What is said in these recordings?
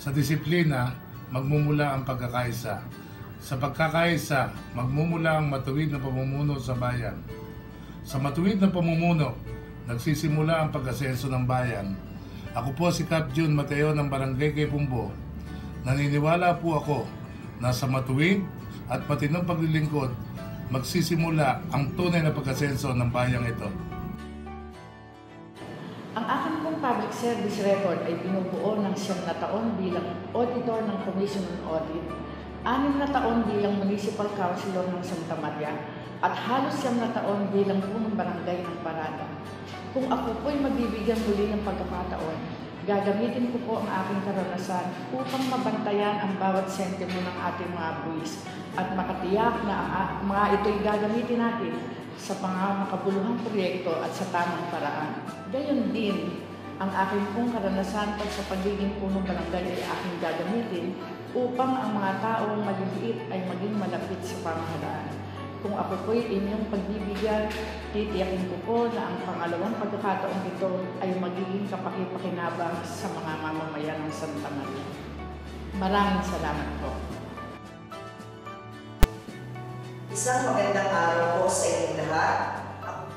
Sa disiplina, magmumula ang pagkakaisa. Sa pagkakaisa, magmumula ang matuwid na pamumuno sa bayan. Sa matuwid na pamumuno, nagsisimula ang pag-asenso ng bayan. Ako po si Cap Jun Mateo ng Barangay Quepumbo. Naniniwala po ako na sa matuwid at matinong paglilingkod, magsisimula ang tunay na pag-asenso ng bayang ito. Ang aking pong public service record ay binubuo ng 9 na taon bilang auditor ng Commission on Audit, 6 na taon bilang Municipal Councilor ng Santa Maria, at halos 9 na taon bilang punong barangay ng Parada. Kung ako po'y magbibigyan muli ng pagkakataon, gagamitin ko po ang aking karanasan upang mabantayan ang bawat sentimo ng ating mga buwis at makatiyak na ang mga ito'y gagamitin natin sa makabuluhang proyekto at sa tamang paraan. Gayon din, ang aking pong karanasan sa pagiging punong barangay ay aking gagamitin upang ang mga taong maliliit ay maging malapit sa pamahalaan. Kung ako po'y inyong pagbibigyan, titiyakin ko po na ang pangalawang pagkakataong ito ay magiging kapaki-pakinabang sa mga mamamayan ng Santa Maria. Maraming salamat po. Isang magandang araw po sa inyong lahat.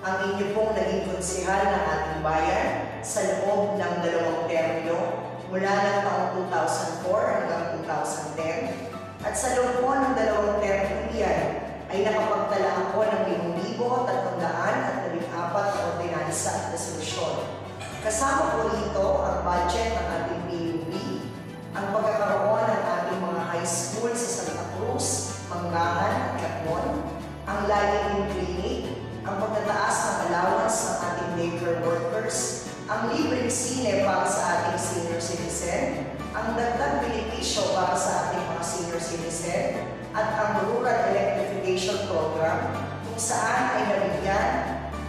Ang inyo pong naging konsehal ng ating bayan sa loob ng 2 termino mula ng taong 2004 hanggang 2010. At sa loob po ng 2 termino iyan ay nakapagtala ako ng 5,314 na ordinansa at resolusyon. Kasama po rito ang budget ng ating PUB, ang pagkakaroon ng ating mga high school sa Santa Cruz, Manggahan at Catmon, ang lighting clinic, ang pagtataas ng allowance ng ating daycare workers, ang libreng sine para sa ating senior citizen, ang dagdag benepisyo para sa ating mga senior citizen, at ang rural electrification program kung saan ay nabigyan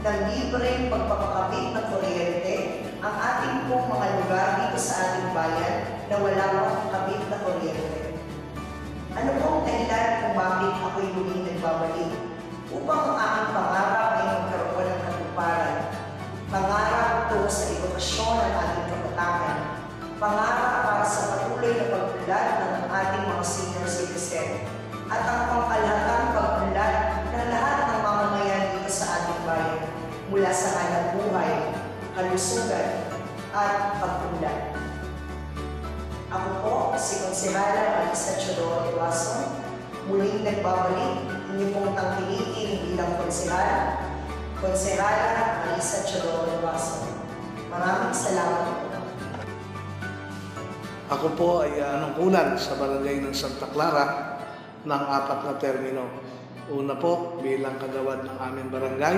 ng libreng pagpapakabit ng kuryente ang ating pong mga lugar dito sa ating bayan na wala pang kabit na kuryente. Ano pong dahilan kung bakit ako'y muling nagbabalik? Upang ang aking pangarap ay magkaroon ng katuparan. Pangarap tungo sa edukasyon ng ating kapatakan. Pangarap para sa patuloy na pagpulad ng ating mga senior citizen. At ang pangkalahatang pagpulad ng lahat ng mamamayan dito sa ating bayan mula sa hanap buhay, kalusugan, at pagpulad. Ako po, si Konsehala Marisa Chodoro Iwason, muling nagbabalik, inyo pong tangkilikin bilang Konsehala, Konsehala Marisa Chodoro Iwason. Maraming salamat po. Ako po ay anungkulan sa barangay ng Santa Clara ng 4 na termino. Una po bilang kagawad ng aming barangay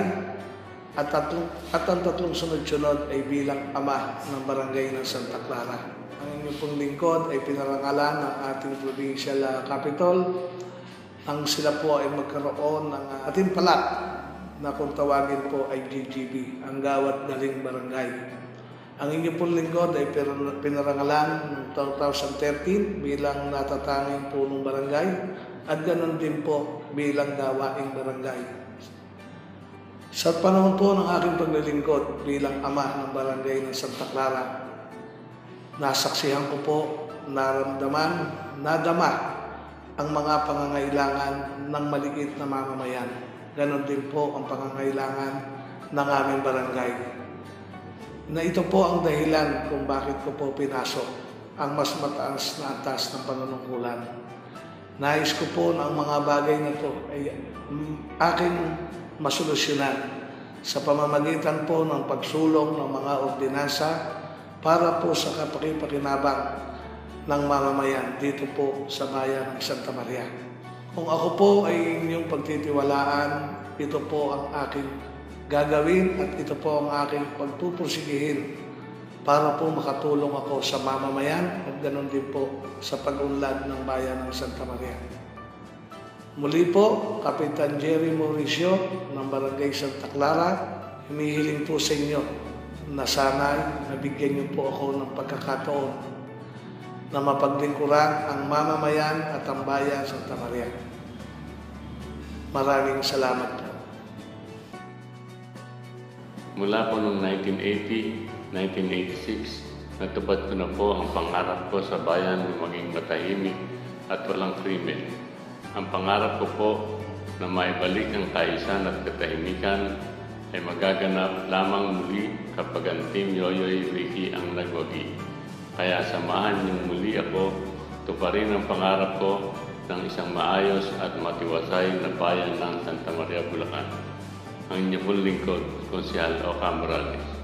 at ang 3 sunod-sunod ay bilang ama ng barangay ng Santa Clara. Ang inyong pong lingkod ay pinarangalan ng ating provincial capital ang sila po ay magkaroon ng ating palat na kung tawagin po ay GGB, ang Gawad Galing Barangay. Ang inyong pong lingkod ay pinarangalan noong 2013 bilang natatanging punong barangay at ganoon din po bilang gawaing barangay. Sa panahon po ng aking paglilingkod bilang ama ng barangay ng Santa Clara, nasaksihan ko po, naramdaman, nadama ang mga pangangailangan ng maliit na mamamayan. Ganon din po ang pangangailangan ng aming barangay. Na ito po ang dahilan kung bakit ko po pinasok ang mas mataas na antas ng panunungkulan. Nais ko po na ang mga bagay na ito ay aking masolusyonan sa pamamagitan po ng pagsulong ng mga ordinansa para po sa kapaki-pakinabang ng mamamayan dito po sa bayan ng Santa Maria. Kung ako po ay inyong pagtitiwalaan, ito po ang aking gagawin at ito po ang aking pagpupursigihin para po makatulong ako sa mamamayan at ganoon din po sa pag-unlad ng bayan ng Santa Maria. Muli po, Kapitan Jerry Mauricio ng Barangay Santa Clara, humihiling po sa inyo na sana'y nabigyan niyo po ako ng pagkakataon na mapaglingkuran ang mamamayan at ang bayan Santa Maria. Maraming salamat po. Mula po noong 1980, 1986 Natupad ko na po ang pangarap ko sa bayan na maging matahimik at walang krimen. Ang pangarap ko po na maibalik ang kaisan at katahimikan ay magaganap lamang muli kapag ang Team Yoyoy Ricky ang nagwagi. Kaya samahan niyong muli ako, tuparin ang pangarap ko ng isang maayos at matiwasay na bayan ng Santa Maria, Bulacan. Ang inyong lingkod, Konsehal Oka Morales.